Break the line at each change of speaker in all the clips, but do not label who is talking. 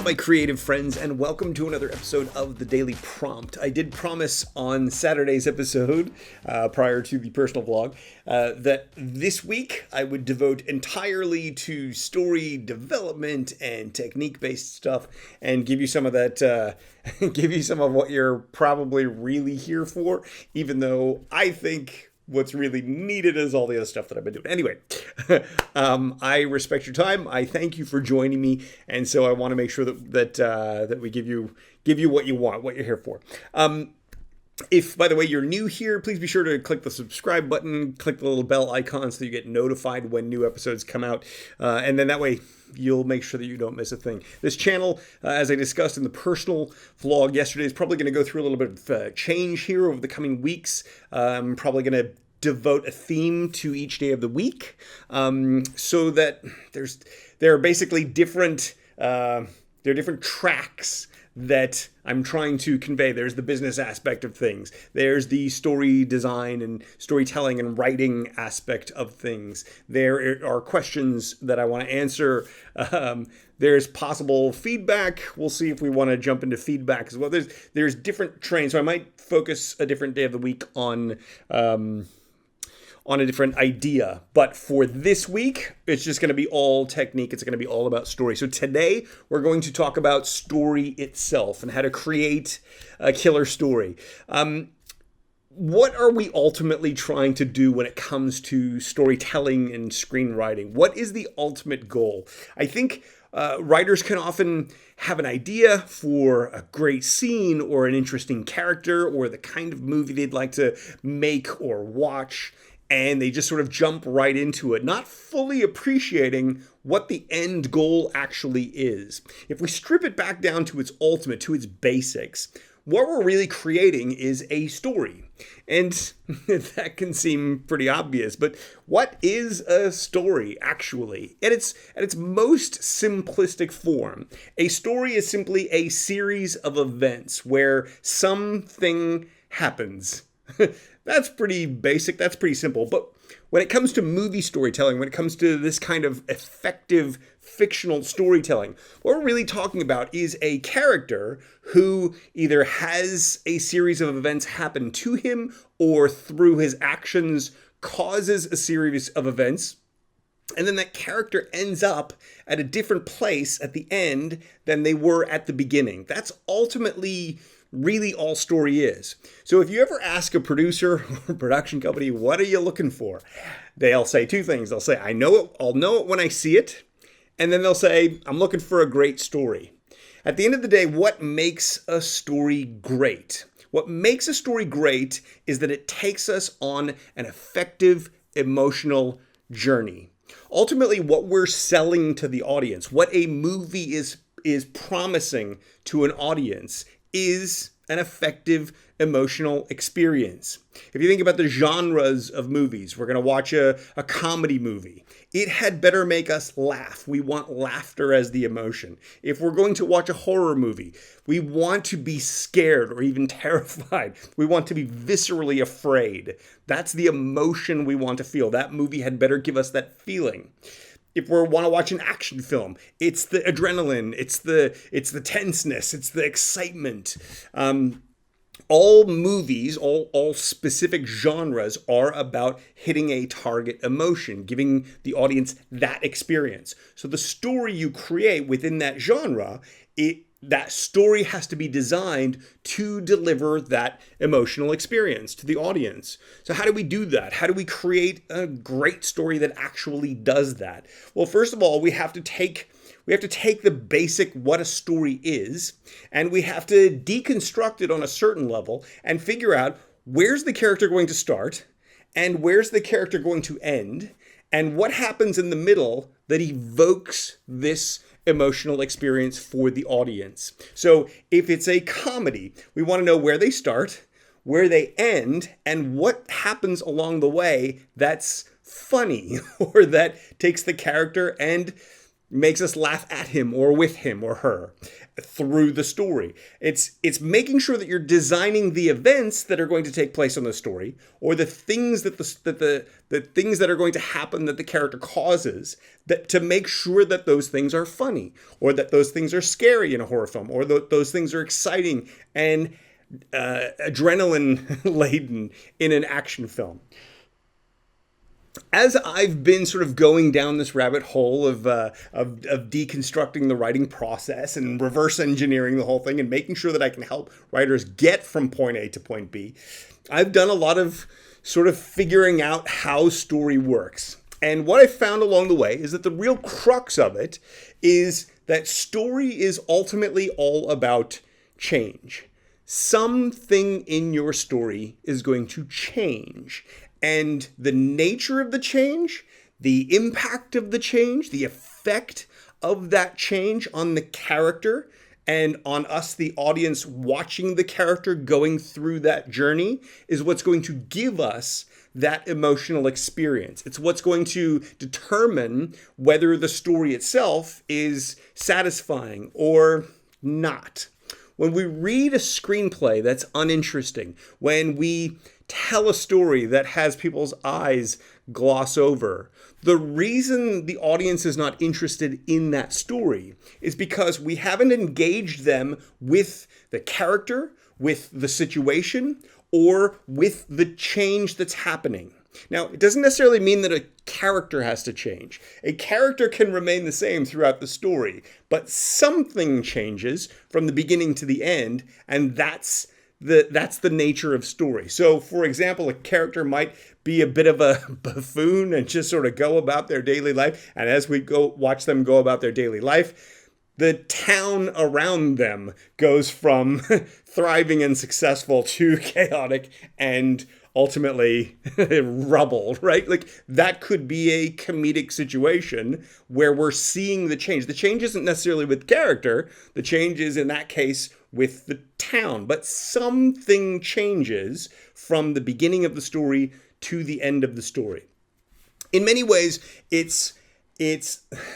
my creative friends, and welcome to another episode of the Daily Prompt. I did promise on Saturday's episode, prior to the personal vlog, that this week I would devote entirely to story development and technique-based stuff, and give you some of that, give you some of what you're probably really here for, even though I think what's really needed is all the other stuff that I've been doing. Anyway, I respect your time. I thank you for joining me, and so I want to make sure that we give you what you want, what you're here for. If, by the way, you're new here, please be sure to click the subscribe button, click the little bell icon so you get notified when new episodes come out, and then that way you'll make sure that you don't miss a thing. This channel, as I discussed in the personal vlog yesterday, is probably going to go through a little bit of change here over the coming weeks. I'm probably going to devote a theme to each day of the week, so that there are basically different tracks that I'm trying to convey. There's the business aspect of things. There's the story design and storytelling and writing aspect of things. There are questions that I want to answer. There's possible feedback. We'll see if we want to jump into feedback as well. There's different trains. So I might focus a different day of the week on a different idea. But for this week, it's just going to be all technique. It's going to be all about story. So today, we're going to talk about story itself and how to create a killer story. What are we ultimately trying to do when it comes to storytelling and screenwriting? What is the ultimate goal? I think writers can often have an idea for a great scene or an interesting character or the kind of movie they'd like to make or watch, and they just sort of jump right into it, not fully appreciating what the end goal actually is. If we strip it back down to its ultimate, to its basics, what we're really creating is a story. And that can seem pretty obvious, but what is a story actually? At its most simplistic form, a story is simply a series of events where something happens. That's pretty basic, that's pretty simple. But when it comes to movie storytelling, when it comes to this kind of effective fictional storytelling, what we're really talking about is a character who either has a series of events happen to him or through his actions causes a series of events. And then that character ends up at a different place at the end than they were at the beginning. That's ultimately really all story is. So if you ever ask a producer or production company, what are you looking for? They'll say two things. They'll say, I'll know it when I see it. And then they'll say, I'm looking for a great story. At the end of the day, what makes a story great? What makes a story great is that it takes us on an effective emotional journey. Ultimately, what we're selling to the audience, what a movie is promising to an audience, is an effective emotional experience. If you think about the genres of movies, we're going to watch a comedy movie. It had better make us laugh. We want laughter as the emotion. If we're going to watch a horror movie, we want to be scared or even terrified. We want to be viscerally afraid. That's the emotion we want to feel. That movie had better give us that feeling. If we want to watch an action film, it's the adrenaline, it's the tenseness, it's the excitement. All movies, all specific genres are about hitting a target emotion, giving the audience that experience. So the story you create within that genre, that story has to be designed to deliver that emotional experience to the audience. So how do we do that? How do we create a great story that actually does that? Well, first of all, we have to take the basic what a story is, and we have to deconstruct it on a certain level and figure out where's the character going to start and where's the character going to end, and what happens in the middle that evokes this emotional experience for the audience. So if it's a comedy, we want to know where they start, where they end, and what happens along the way that's funny or that takes the character and makes us laugh at him or with him or her through the story. It's making sure that you're designing the events that are going to take place on the story, or the things that the things that are going to happen that the character causes, that to make sure that those things are funny, or that those things are scary in a horror film, or those things are exciting and adrenaline laden in an action film. As I've been sort of going down this rabbit hole of deconstructing the writing process and reverse engineering the whole thing and making sure that I can help writers get from point A to point B, I've done a lot of sort of figuring out how story works. And what I found along the way is that the real crux of it is that story is ultimately all about change. Something in your story is going to change. And the nature of the change, the impact of the change, the effect of that change on the character and on us, the audience, watching the character going through that journey is what's going to give us that emotional experience. It's what's going to determine whether the story itself is satisfying or not. When we read a screenplay that's uninteresting, when we tell a story that has people's eyes gloss over, the reason the audience is not interested in that story is because we haven't engaged them with the character, with the situation, or with the change that's happening. Now, it doesn't necessarily mean that a character has to change. A character can remain the same throughout the story, but something changes from the beginning to the end, and that's the nature of story. So, for example, a character might be a bit of a buffoon and just sort of go about their daily life, and as we go watch them go about their daily life, the town around them goes from thriving and successful to chaotic and ultimately rubble, right? Like that could be a comedic situation where we're seeing the change. The change isn't necessarily with character. The change is in that case with the town, but something changes from the beginning of the story to the end of the story. In many ways,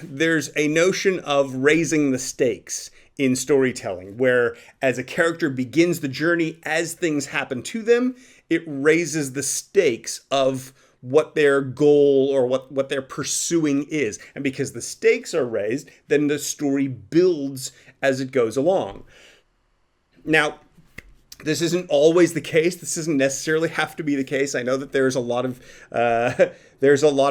there's a notion of raising the stakes in storytelling, where as a character begins the journey, as things happen to them, it raises the stakes of what their goal or what they're pursuing is. And because the stakes are raised, then the story builds as it goes along. Now, this isn't always the case. This doesn't necessarily have to be the case. I know that there's a lot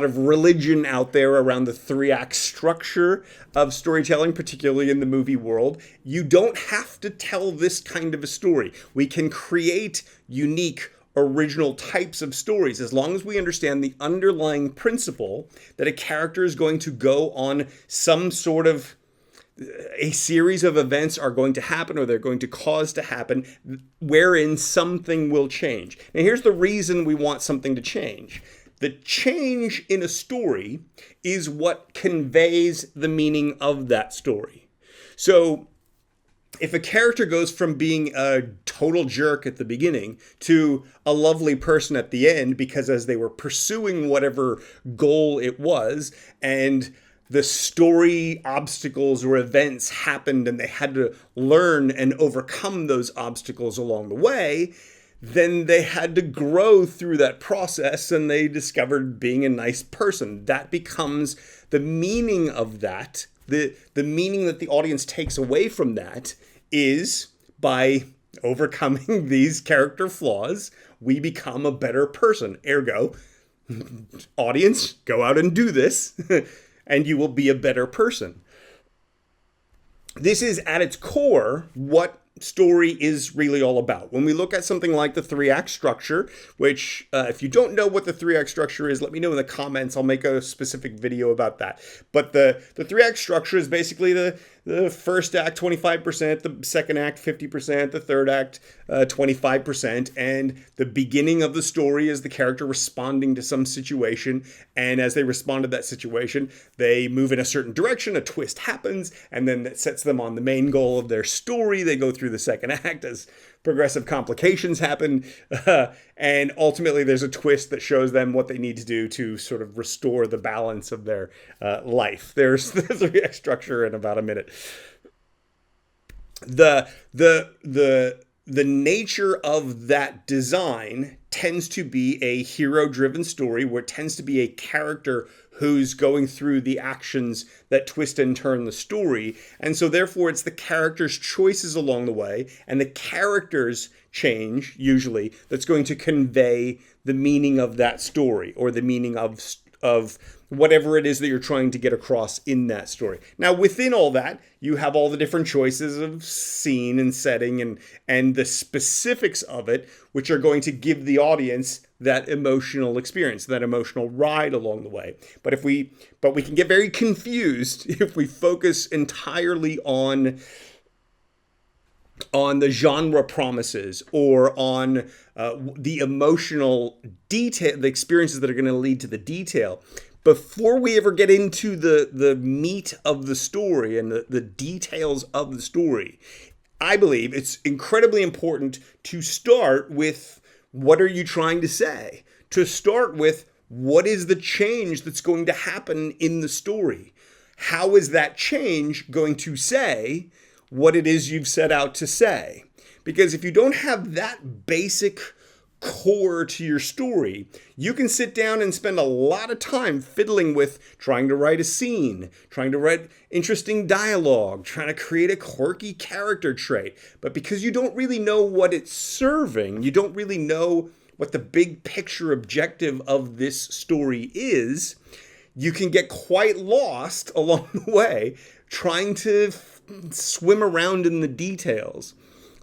of religion out there around the 3-act structure of storytelling, particularly in the movie world. You don't have to tell this kind of a story. We can create unique, original types of stories as long as we understand the underlying principle that a character is going to go on some sort of a series of events are going to happen, or they're going to cause to happen, wherein something will change. And here's the reason we want something to change. The change in a story is what conveys the meaning of that story. So if a character goes from being a total jerk at the beginning to a lovely person at the end, because as they were pursuing whatever goal it was, and the story obstacles or events happened and they had to learn and overcome those obstacles along the way, then they had to grow through that process and they discovered being a nice person. That becomes the meaning of that. The meaning that the audience takes away from that is by overcoming these character flaws, we become a better person. Ergo, audience, go out and do this. And you will be a better person. This is at its core what story is really all about. When we look at something like the 3-act structure, which if you don't know what the 3-act structure is, let me know in the comments. I'll make a specific video about that. But the 3-act structure is basically the first act 25%, the second act 50%, the third act 25%, and the beginning of the story is the character responding to some situation, and as they respond to that situation, they move in a certain direction, a twist happens, and then that sets them on the main goal of their story. They go through through the second act as progressive complications happen. And ultimately, there's a twist that shows them what they need to do to sort of restore the balance of their life. There's the 3-act structure in about a minute. The nature of that design tends to be a hero-driven story where it tends to be a character who's going through the actions that twist and turn the story. And so therefore it's the character's choices along the way and the character's change, usually, that's going to convey the meaning of that story or the meaning of whatever it is that you're trying to get across in that story. Now, within all that, you have all the different choices of scene and setting and the specifics of it, which are going to give the audience that emotional experience, that emotional ride along the way. But we can get very confused if we focus entirely on the genre promises or on the emotional detail, the experiences that are going to lead to the detail. Before we ever get into the meat of the story and the details of the story, I believe it's incredibly important to start with what are you trying to say? To start with what is the change that's going to happen in the story? How is that change going to say what it is you've set out to say? Because if you don't have that basic core to your story, you can sit down and spend a lot of time fiddling with trying to write a scene, trying to write interesting dialogue, trying to create a quirky character trait. But because you don't really know what it's serving, you don't really know what the big picture objective of this story is, you can get quite lost along the way trying to swim around in the details.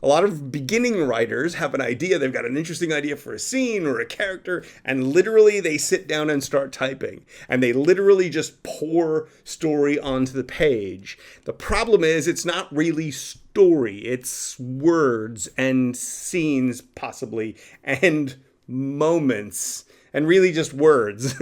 A lot of beginning writers have an idea, they've got an interesting idea for a scene or a character, and literally they sit down and start typing. And they literally just pour story onto the page. The problem is it's not really story, it's words and scenes possibly, and moments, and really just words.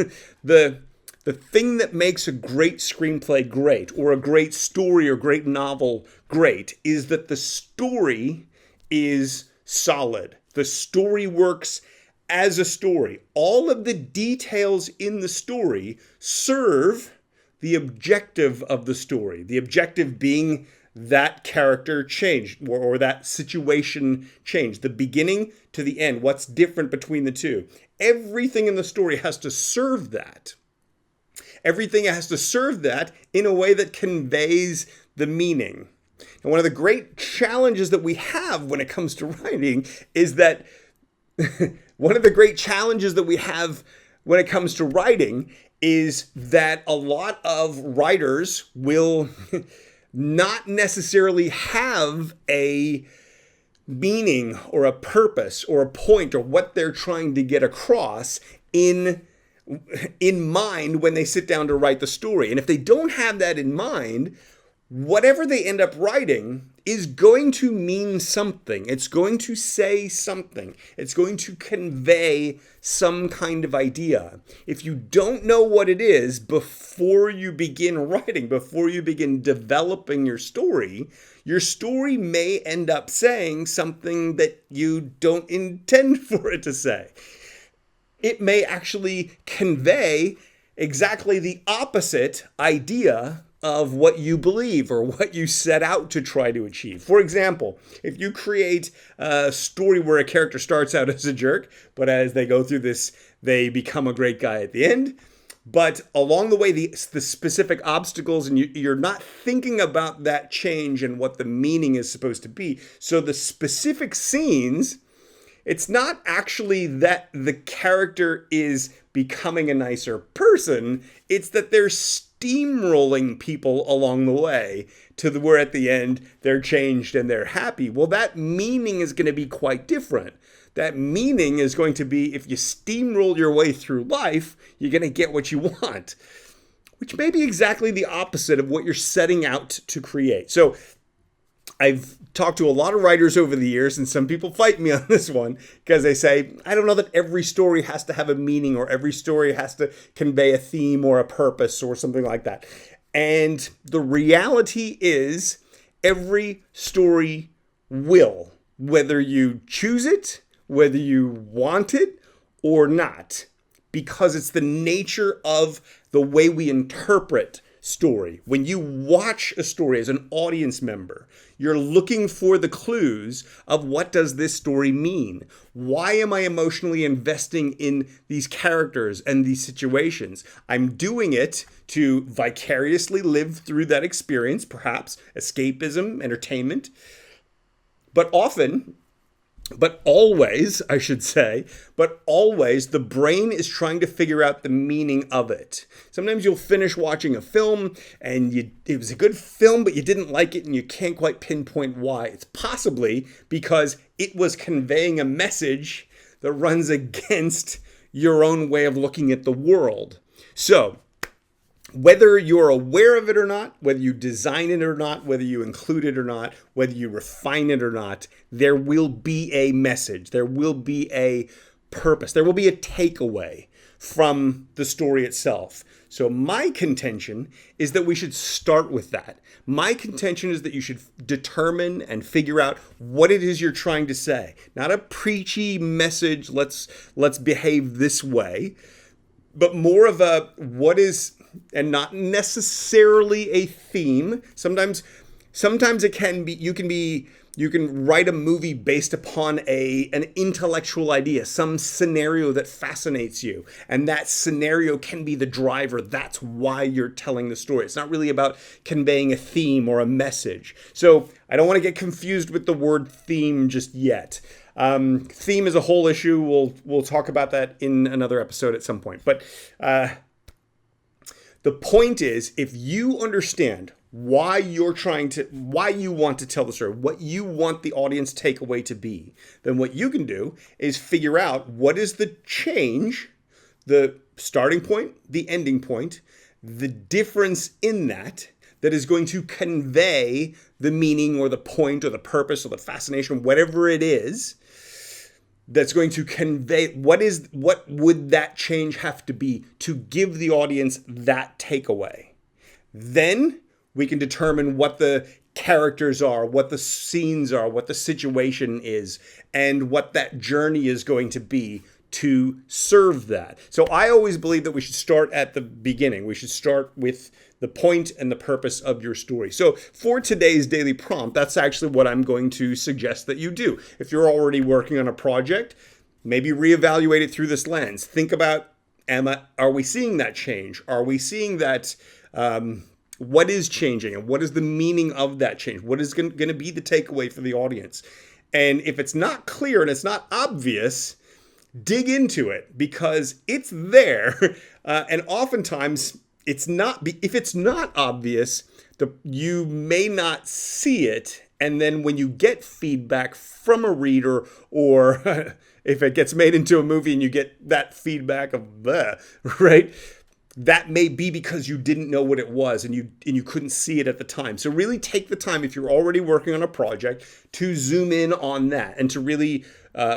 The thing that makes a great screenplay great, or a great story or great novel great, is that the story is solid. The story works as a story. All of the details in the story serve the objective of the story. The objective being that character change or that situation change. The beginning to the end. What's different between the two? Everything in the story has to serve that. Everything has to serve that in a way that conveys the meaning. And one of the great challenges that we have when it comes to writing is that a lot of writers will not necessarily have a meaning or a purpose or a point or what they're trying to get across in mind when they sit down to write the story. And if they don't have that in mind, whatever they end up writing is going to mean something. It's going to say something. It's going to convey some kind of idea. If you don't know what it is before you begin writing, before you begin developing your story may end up saying something that you don't intend for it to say. It may actually convey exactly the opposite idea of what you believe or what you set out to try to achieve. For example, if you create a story where a character starts out as a jerk, but as they go through this, they become a great guy at the end, but along the way, the specific obstacles, and you're not thinking about that change and what the meaning is supposed to be. So the specific scenes, it's not actually that the character is becoming a nicer person. It's that they're steamrolling people along the way to where at the end they're changed and they're happy. Well, that meaning is going to be quite different. That meaning is going to be if you steamroll your way through life, you're going to get what you want, which may be exactly the opposite of what you're setting out to create. So I've talked to a lot of writers over the years, and some people fight me on this one because they say, I don't know that every story has to have a meaning or every story has to convey a theme or a purpose or something like that. And the reality is every story will, whether you choose it, whether you want it or not, because it's the nature of the way we interpret story. When you watch a story as an audience member, you're looking for the clues of what does this story mean? Why am I emotionally investing in these characters and these situations? I'm doing it to vicariously live through that experience, perhaps escapism, entertainment. But always, I should say, the brain is trying to figure out the meaning of it. Sometimes you'll finish watching a film and it was a good film, but you didn't like it and you can't quite pinpoint why. It's possibly because it was conveying a message that runs against your own way of looking at the world. So, whether you're aware of it or not, whether you design it or not, whether you include it or not, whether you refine it or not, there will be a message. There will be a purpose. There will be a takeaway from the story itself. So my contention is that we should start with that. My contention is that you should determine and figure out what it is you're trying to say. Not a preachy message, let's behave this way, but more of a what is, and not necessarily a theme. Sometimes it can be, you can write a movie based upon an intellectual idea, some scenario that fascinates you. And that scenario can be the driver. That's why you're telling the story. It's not really about conveying a theme or a message. So I don't want to get confused with the word theme just yet. Theme is a whole issue. We'll talk about that in another episode at some point. But the point is, if you understand why you want to tell the story, what you want the audience takeaway to be, then what you can do is figure out what is the change, the starting point, the ending point, the difference in that is going to convey the meaning or the point or the purpose or the fascination, whatever it is, that's going to convey what would that change have to be to give the audience that takeaway. Then we can determine what the characters are, what the scenes are, what the situation is, and what that journey is going to be to serve that. So I always believe that we should start at the beginning. We should start with the point and the purpose of your story. So for today's daily prompt, that's actually what I'm going to suggest that you do. If you're already working on a project, maybe reevaluate it through this lens. Think about, are we seeing that change? Are we seeing that, what is changing and what is the meaning of that change? What is going to be the takeaway for the audience? And if it's not clear and it's not obvious, dig into it because it's there. And oftentimes it's not, if it's not obvious, you may not see it. And then when you get feedback from a reader, or if it gets made into a movie and you get that feedback of right? That may be because you didn't know what it was and you couldn't see it at the time. So really take the time, if you're already working on a project, to zoom in on that and to really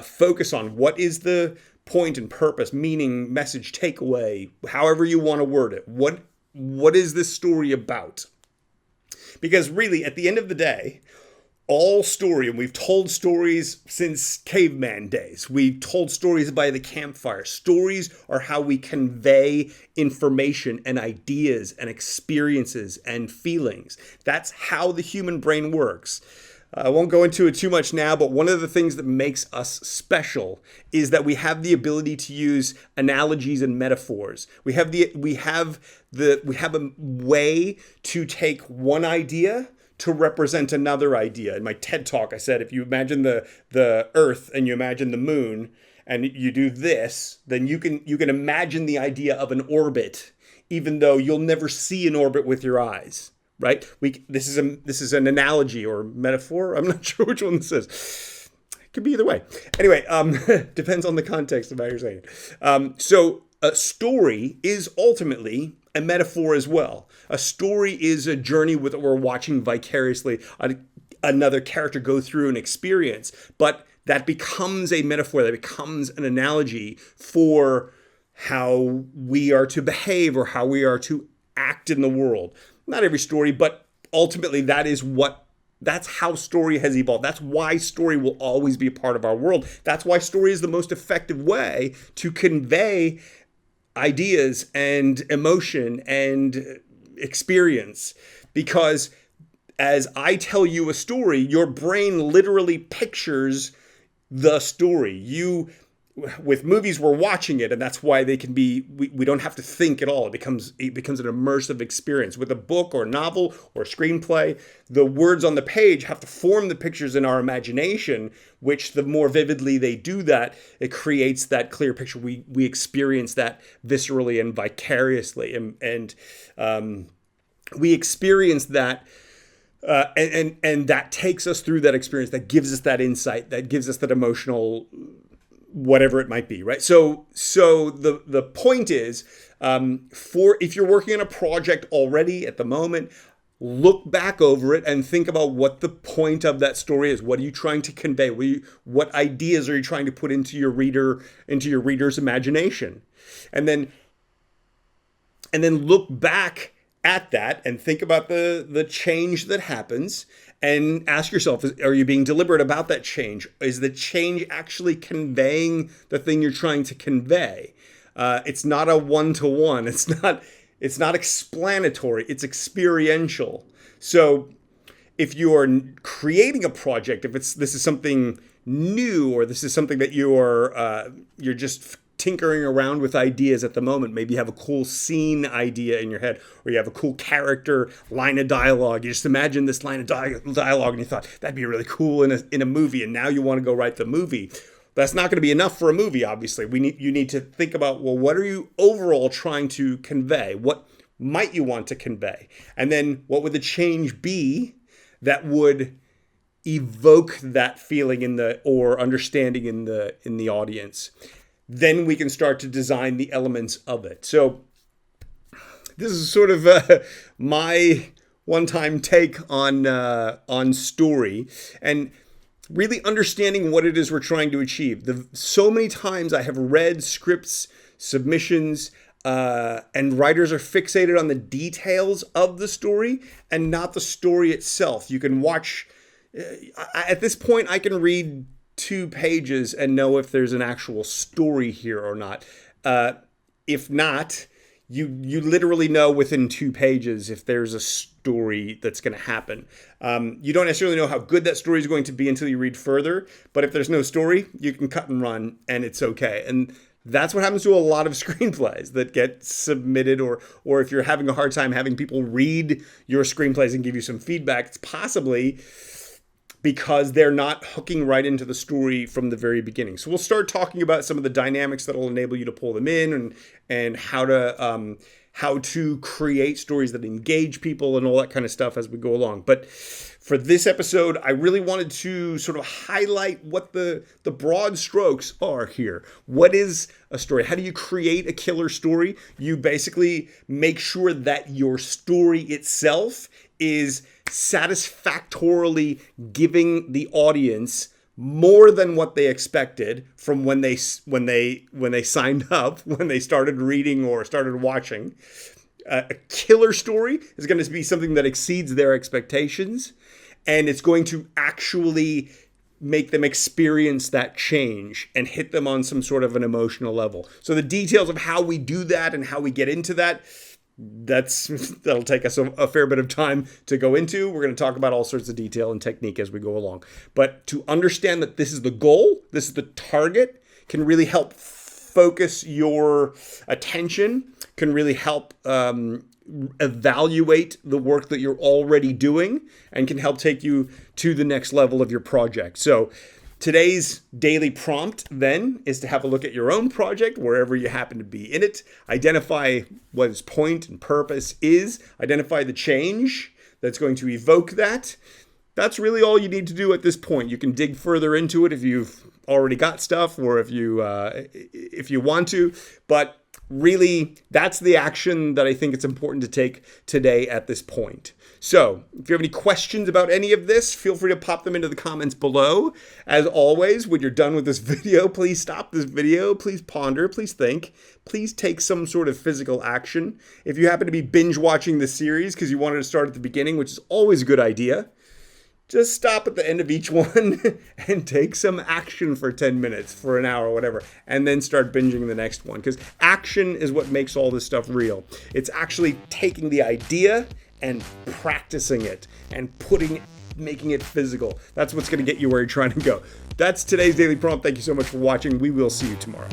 focus on what is the point and purpose, meaning, message, takeaway, however you want to word it. What is this story about? Because really, at the end of the day, all story, and we've told stories since caveman days. We've told stories by the campfire. Stories are how we convey information and ideas and experiences and feelings. That's how the human brain works. I won't go into it too much now, but one of the things that makes us special is that we have the ability to use analogies and metaphors. We have a way to take one idea to represent another idea. In my TED Talk, I said, if you imagine the Earth and you imagine the moon and you do this, then you can imagine the idea of an orbit, even though you'll never see an orbit with your eyes. Right? This is an analogy or metaphor. I'm not sure which one this is. It could be either way. Anyway, depends on the context of how you're saying it. So a story is ultimately a metaphor as well. A story is a journey that we're watching vicariously another character go through an experience, but that becomes a metaphor, that becomes an analogy for how we are to behave or how we are to act in the world. Not every story, but ultimately that is what That's how story has evolved. That's why story will always be a part of our world. That's why story is the most effective way to convey ideas and emotion and experience. Because as I tell you a story, your brain literally pictures the story. With movies, we're watching it, and that's why they can be, we don't have to think at all. It becomes an immersive experience. With a book or novel or screenplay, the words on the page have to form the pictures in our imagination, which the more vividly they do that, it creates that clear picture. We experience that viscerally and vicariously, and we experience that. And that takes us through that experience, that gives us that insight, that gives us that emotional, whatever it might be, right? So the point is, if you're working on a project already at the moment, look back over it and think about what the point of that story is. What are you trying to convey? What ideas are you trying to put into your reader's imagination? And then look back at that and think about the change that happens and ask yourself, are you being deliberate about that change? Is the change actually conveying the thing you're trying to convey? It's not a one-to-one. It's not explanatory. It's experiential. So if you are creating a project, if this is something new, or this is something that you're just tinkering around with ideas at the moment. Maybe you have a cool scene idea in your head, or you have a cool character line of dialogue. You just imagine this line of dialogue and you thought that'd be really cool in a movie, and now you want to go write the movie. That's not going to be enough for a movie, obviously. You need to think about, well, what are you overall trying to convey? What might you want to convey? And then what would the change be that would evoke that feeling or understanding in the audience? Then we can start to design the elements of it. So this is sort of my one-time take on story, and really understanding what it is we're trying to achieve. So many times I have read scripts, submissions, and writers are fixated on the details of the story and not the story itself. You can watch, at this point, I can read 2 pages and know if there's an actual story here or not. If not, you literally know within 2 pages if there's a story that's going to happen. You don't necessarily know how good that story is going to be until you read further, but if there's no story, you can cut and run and it's okay. And that's what happens to a lot of screenplays that get submitted, or if you're having a hard time having people read your screenplays and give you some feedback, it's possibly because they're not hooking right into the story from the very beginning. So we'll start talking about some of the dynamics that will enable you to pull them in, and how to create stories that engage people and all that kind of stuff as we go along. But for this episode, I really wanted to sort of highlight what the broad strokes are here. What is a story? How do you create a killer story? You basically make sure that your story itself is satisfactorily giving the audience more than what they expected from when they signed up, when they started reading or started watching. A killer story is going to be something that exceeds their expectations, and it's going to actually make them experience that change and hit them on some sort of an emotional level. So the details of how we do that and how we get into that, that'll take us a fair bit of time to go into. We're going to talk about all sorts of detail and technique as we go along. But to understand that this is the goal, this is the target, can really help focus your attention, can really help evaluate the work that you're already doing, and can help take you to the next level of your project. So today's daily prompt then is to have a look at your own project, wherever you happen to be in it. Identify what its point and purpose is. Identify the change that's going to evoke that. That's really all you need to do at this point. You can dig further into it if you've already got stuff, or if you want to. But really, that's the action that I think it's important to take today at this point. So if you have any questions about any of this, feel free to pop them into the comments below. As always, when you're done with this video, please stop this video. Please ponder. Please think. Please take some sort of physical action. If you happen to be binge watching this series because you wanted to start at the beginning, which is always a good idea, just stop at the end of each one and take some action for 10 minutes, for an hour, whatever, and then start binging the next one. Because action is what makes all this stuff real. It's actually taking the idea and practicing it and making it physical. That's what's going to get you where you're trying to go. That's today's Daily Prompt. Thank you so much for watching. We will see you tomorrow.